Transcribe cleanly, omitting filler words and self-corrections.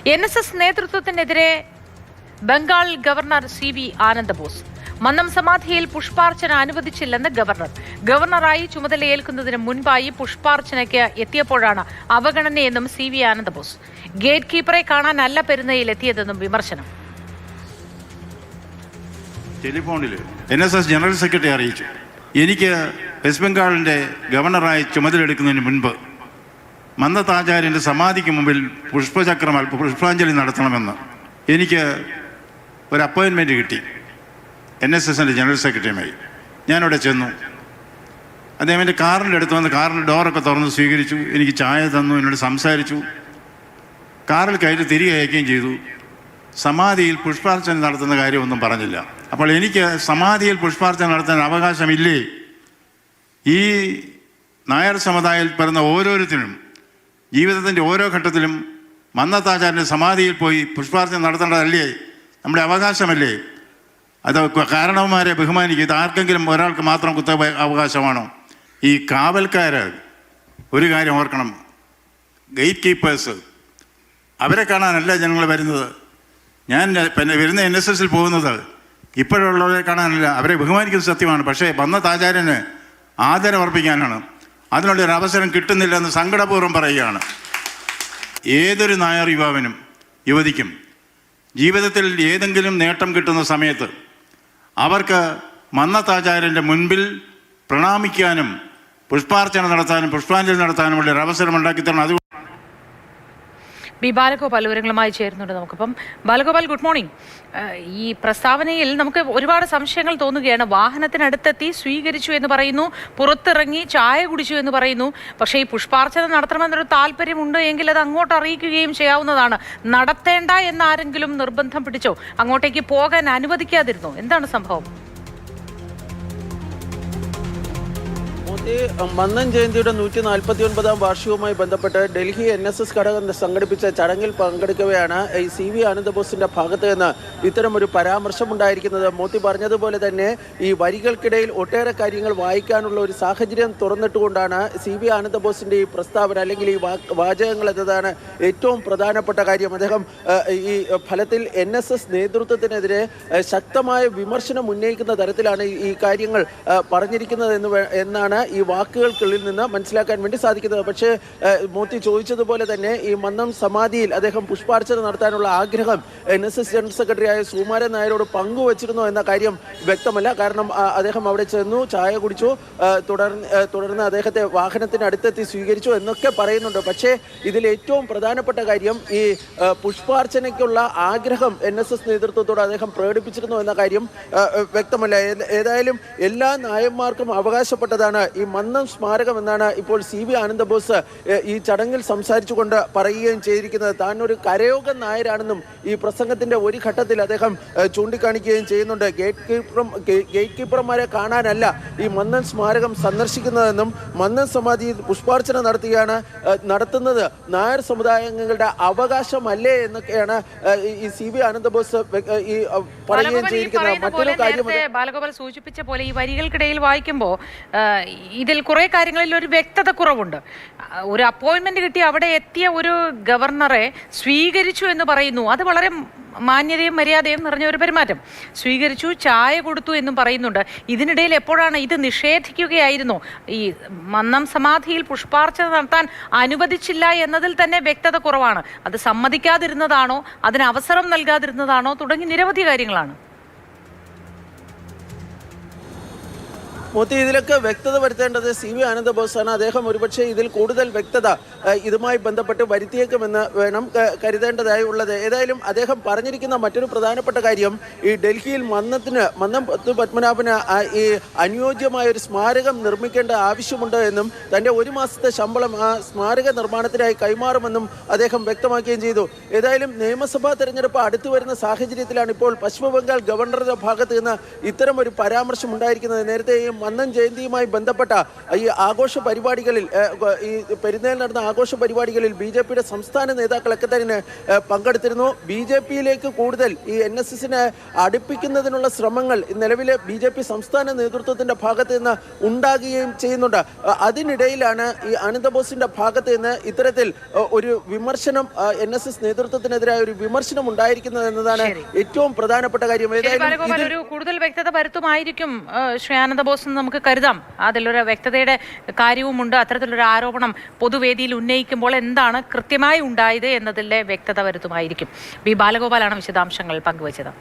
NSS നേതൃത്വത്തിനെതിരെ Bengal governor CV Ananda Bose. Mannam സമാധിയിൽ പുഷ്പാർച്ചന അനുവദിച്ചില്ലെന്ന് ഗവർണറായി ചുമതലയേൽക്കുന്നതിന് മുൻപായി പുഷ്പാർച്ചനയ്ക്ക് എത്തിയപ്പോഴാണ് അവഗണനയെന്നും CV ആനന്ദബോസ്. ഗേറ്റ് കീപ്പറെ കാണാനല്ല പെരുന്നയിൽ എത്തിയതെന്നും വിമർശനം. ടെലിഫോണിൽ NSS ജനറൽ സെക്രട്ടറി അറിയിച്ചു, എനിക്ക് വെസ്റ്റ് ബംഗാളിൻ്റെ ഗവർണറായി ചുമതലയെടുക്കുന്നതിന് മുൻപ് മന്നത്താചാര്യൻ്റെ സമാധിക്ക് മുമ്പിൽ പുഷ്പാഞ്ജലി നടത്തണമെന്ന് എനിക്ക് ഒരു അപ്പോയിൻമെൻറ്റ് കിട്ടി. NSSൻ്റെ ജനറൽ സെക്രട്ടറിയുമായി ഞാനവിടെ ചെന്നു. അദ്ദേഹം എൻ്റെ കാറിൻ്റെ അടുത്ത് വന്ന് കാറിൻ്റെ ഡോറൊക്കെ തുറന്ന് സ്വീകരിച്ചു. എനിക്ക് ചായ തന്നു, എന്നോട് സംസാരിച്ചു. കാറിൽ കയറ്റി തിരികെ അയക്കുകയും ചെയ്തു. സമാധിയിൽ പുഷ്പാർച്ചന നടത്തുന്ന കാര്യമൊന്നും പറഞ്ഞില്ല. അപ്പോൾ എനിക്ക് സമാധിയിൽ പുഷ്പാർച്ചന നടത്താൻ അവകാശമില്ലേ? ഈ നായർ സമുദായത്തിൽ പിറന്ന ഓരോരുത്തരും ജീവിതത്തിൻ്റെ ഓരോ ഘട്ടത്തിലും മന്നത്താചാര്യൻ്റെ സമാധിയിൽ പോയി പുഷ്പാർച്ചന നടത്തേണ്ടതല്ലേ? നമ്മുടെ അവകാശമല്ലേ? അത് കാരണവന്മാരെ ബഹുമാനിക്കുക. ഇത് ആർക്കെങ്കിലും ഒരാൾക്ക് മാത്രം അവകാശമാണോ? ഈ കാവൽക്കാർ ഒരു കാര്യം ഓർക്കണം, ഗേറ്റ് കീപ്പേഴ്സ്, അവരെ കാണാനല്ല ജനങ്ങൾ വരുന്നത്. ഞാൻ പിന്നെ വരുന്ന NSSൽ പോകുന്നത് ഇപ്പോഴുള്ളവരെ കാണാനല്ല, അവരെ ബഹുമാനിക്കുന്ന സത്യമാണ്. പക്ഷേ മന്നത്താചാര്യന് ആദരവർപ്പിക്കാനാണ്. അതിനുള്ളൊരു അവസരം കിട്ടുന്നില്ലെന്ന് സങ്കടപൂർവ്വം പറയുകയാണ്. ഏതൊരു നായർ യുവാവിനും യുവതിക്കും ജീവിതത്തിൽ ഏതെങ്കിലും നേട്ടം കിട്ടുന്ന സമയത്ത് അവർക്ക് മന്നത്താചാര്യൻ്റെ മുൻപിൽ പ്രണാമിക്കാനും പുഷ്പാർച്ചന നടത്താനും പുഷ്പാഞ്ജലി നടത്താനുമുള്ള ഒരു അവസരം ഉണ്ടാക്കിത്തരണം. അതുകൊണ്ട് ബാലഗോപാൽ വിവരങ്ങളുമായി ചേരുന്നുണ്ട് നമുക്കിപ്പം. Balagopal, good morning. ഈ പ്രസ്താവനയിൽ നമുക്ക് ഒരുപാട് സംശയങ്ങൾ തോന്നുകയാണ്. വാഹനത്തിനടുത്തെത്തി സ്വീകരിച്ചു എന്ന് പറയുന്നു, പുറത്തിറങ്ങി ചായ കുടിച്ചു എന്ന് പറയുന്നു. പക്ഷേ ഈ പുഷ്പാർച്ചന നടത്തണമെന്നൊരു താല്പര്യമുണ്ട് എങ്കിൽ അത് അങ്ങോട്ട് അറിയിക്കുകയും ചെയ്യാവുന്നതാണ്. നടത്തേണ്ട എന്നാരെങ്കിലും നിർബന്ധം പിടിച്ചോ? അങ്ങോട്ടേക്ക് പോകാൻ അനുവദിക്കാതിരുന്നോ? എന്താണ് സംഭവം? മന്നം ജയന്തിയുടെ 149-ാം വാർഷികവുമായി ബന്ധപ്പെട്ട് ഡൽഹി NSS ഘടകം സംഘടിപ്പിച്ച ചടങ്ങിൽ പങ്കെടുക്കവെയാണ് ഈ CV ആനന്ദബോസിന്റെ ഭാഗത്ത് നിന്ന് ഇത്തരമൊരു പരാമർശമുണ്ടായിരിക്കുന്നത്. മോത്തി പറഞ്ഞതുപോലെ തന്നെ ഈ വരികൾക്കിടയിൽ ഒട്ടേറെ കാര്യങ്ങൾ വായിക്കാനുള്ള ഒരു സാഹചര്യം തുറന്നിട്ടുകൊണ്ടാണ് CV ആനന്ദബോസിന്റെ ഈ പ്രസ്താവന അല്ലെങ്കിൽ ഈ വാചകങ്ങൾ എന്നതാണ് ഏറ്റവും പ്രധാനപ്പെട്ട കാര്യം. അദ്ദേഹം ഈ ഫലത്തിൽ NSS നേതൃത്വത്തിനെതിരെ ശക്തമായ വിമർശനം ഉന്നയിക്കുന്ന തരത്തിലാണ് ഈ കാര്യങ്ങൾ പറഞ്ഞിരിക്കുന്നത് എന്നാണ് ഈ വാക്കുകൾക്കുള്ളിൽ നിന്ന് മനസ്സിലാക്കാൻ വേണ്ടി സാധിക്കുന്നത്. പക്ഷേ മോത്തി ചോദിച്ചതുപോലെ തന്നെ ഈ മന്നം സമാധിയിൽ അദ്ദേഹം പുഷ്പാർച്ചന നടത്താനുള്ള ആഗ്രഹം NSS ജനറൽ സെക്രട്ടറിയായ സുകുമാരൻ നായരോട് പങ്കുവച്ചിരുന്നോ എന്ന കാര്യം വ്യക്തമല്ല. കാരണം അദ്ദേഹം അവിടെ ചെന്നു, ചായ കുടിച്ചു, തുടർന്ന് അദ്ദേഹത്തെ വാഹനത്തിനടുത്തെത്തി സ്വീകരിച്ചു എന്നൊക്കെ പറയുന്നുണ്ട്. പക്ഷേ ഇതിൽ ഏറ്റവും പ്രധാനപ്പെട്ട കാര്യം ഈ പുഷ്പാർച്ചനയ്ക്കുള്ള ആഗ്രഹം NSS നേതൃത്വത്തോട് അദ്ദേഹം പ്രകടിപ്പിച്ചിരുന്നു എന്ന കാര്യം വ്യക്തമല്ല. ഏതായാലും എല്ലാ നായന്മാർക്കും അവകാശപ്പെട്ടതാണ് ഈ മന്നം സ്മാരകം എന്നാണ് ഇപ്പോൾ CV ആനന്ദബോസ് ഈ ചടങ്ങിൽ സംസാരിച്ചുകൊണ്ട് പറയുകയും ചെയ്തിരിക്കുന്നത്. താൻ ഒരു കരയോഗ നായരാണെന്നും ഈ പ്രസംഗത്തിന്റെ ഒരു ഘട്ടത്തിൽ അദ്ദേഹം ചൂണ്ടിക്കാണിക്കുകയും ചെയ്യുന്നുണ്ട്. ഗേറ്റ് കീപ്പർമാരെ കാണാനല്ല ഈ മന്നം സ്മാരകം സന്ദർശിക്കുന്നതെന്നും മന്നം സമാധിയിൽ പുഷ്പാർച്ചന നടത്തുന്നത് നായർ സമുദായാംഗങ്ങളുടെ അവകാശമല്ലേ എന്നൊക്കെയാണ് ഈ CV ആനന്ദബോസ് ഈ പറയുകയും ചെയ്തിരിക്കുന്നത്. മറ്റൊരു കാര്യം ബാലഗോപാൽ സൂചിപ്പിച്ച പോലെ ഈ വരികൾക്കിടയിൽ വായിക്കുമ്പോൾ ഇതിൽ കുറെ കാര്യങ്ങളിൽ ഒരു വ്യക്തത കുറവുണ്ട്. ഒരു അപ്പോയിന്റ്മെന്റ് കിട്ടി അവിടെ എത്തിയ ഒരു ഗവർണറെ സ്വീകരിച്ചു എന്ന് പറയുന്നു. അത് വളരെ മാന്യതയും മര്യാദയും നിറഞ്ഞ ഒരു പെരുമാറ്റം. സ്വീകരിച്ചു, ചായ കൊടുത്തു എന്നും പറയുന്നുണ്ട്. ഇതിനിടയിൽ എപ്പോഴാണ് ഇത് നിഷേധിക്കുകയായിരുന്നു? ഈ മന്നം സമാധിയിൽ പുഷ്പാർച്ചന നടത്താൻ അനുവദിച്ചില്ല എന്നതിൽ തന്നെ വ്യക്തത കുറവാണ്. അത് സമ്മതിക്കാതിരുന്നതാണോ, അതിന് അവസരം നൽകാതിരുന്നതാണോ, തുടങ്ങി നിരവധി കാര്യങ്ങളാണ്. മോത്തി ഇതിലൊക്കെ വ്യക്തത വരുത്തേണ്ടത് CV ആനന്ദബോസാണ്. അദ്ദേഹം ഒരുപക്ഷെ ഇതിൽ കൂടുതൽ വ്യക്തത ഇതുമായി ബന്ധപ്പെട്ട് വരുത്തിയേക്കുമെന്ന് വേണം കരുതേണ്ടതായി ഉള്ളത്. ഏതായാലും അദ്ദേഹം പറഞ്ഞിരിക്കുന്ന മറ്റൊരു പ്രധാനപ്പെട്ട കാര്യം ഈ ഡൽഹിയിൽ മന്നം പത്മനാഭന് ഈ അനുയോജ്യമായ ഒരു സ്മാരകം നിർമ്മിക്കേണ്ട ആവശ്യമുണ്ട് എന്നും തൻ്റെ 1 മാസത്തെ ശമ്പളം ആ സ്മാരക നിർമ്മാണത്തിനായി കൈമാറുമെന്നും അദ്ദേഹം വ്യക്തമാക്കുകയും ചെയ്തു. ഏതായാലും നിയമസഭാ തെരഞ്ഞെടുപ്പ് അടുത്തു വരുന്ന സാഹചര്യത്തിലാണ് ഇപ്പോൾ പശ്ചിമ ബംഗാൾ ഗവർണറുടെ ഭാഗത്ത് നിന്ന് ഇത്തരം ഒരു പരാമർശം ഉണ്ടായിരിക്കുന്നത്. നേരത്തെയും മന്നം ജയന്തിയുമായി ബന്ധപ്പെട്ട ഈ ആഘോഷ പരിപാടികളിൽ ഈ പെരുന്നാൾ നടന്ന ആഘോഷ പരിപാടികളിൽ BJPയുടെ സംസ്ഥാന നേതാക്കളൊക്കെ തന്നെ പങ്കെടുത്തിരുന്നു. BJPയിലേക്ക് കൂടുതൽ ഈ NSSനെ അടുപ്പിക്കുന്നതിനുള്ള ശ്രമങ്ങൾ നിലവിലെ BJP സംസ്ഥാന നേതൃത്വത്തിന്റെ ഭാഗത്ത് നിന്ന് ഉണ്ടാകുകയും ചെയ്യുന്നുണ്ട്. അതിനിടയിലാണ് ഈ ആനന്ദബോസിന്റെ ഭാഗത്ത് നിന്ന് ഇത്തരത്തിൽ ഒരു വിമർശനം NSS നേതൃത്വത്തിനെതിരായ ഒരു വിമർശനം ഉണ്ടായിരിക്കുന്നത് എന്നതാണ് ഏറ്റവും പ്രധാനപ്പെട്ട കാര്യം. ഒരു കൂടുതൽ വ്യക്തത വരുത്തുമായിരിക്കും ശ്രീ ആനന്ദബോസ് എന്ന് നമുക്ക് കരുതാം. അതിലൊരു വ്യക്തതയുടെ കാര്യവുമുണ്ട്. അത്തരത്തിലൊരു ആരോപണം പൊതുവേദിയിൽ ഉന്നയിക്കുമ്പോൾ എന്താണ് കൃത്യമായി ഉണ്ടായത് എന്നതിലെ വ്യക്തത വരുത്തുമായിരിക്കും. ബി ബാലഗോപാലാണ് വിശദാംശങ്ങൾ പങ്കുവച്ചത്.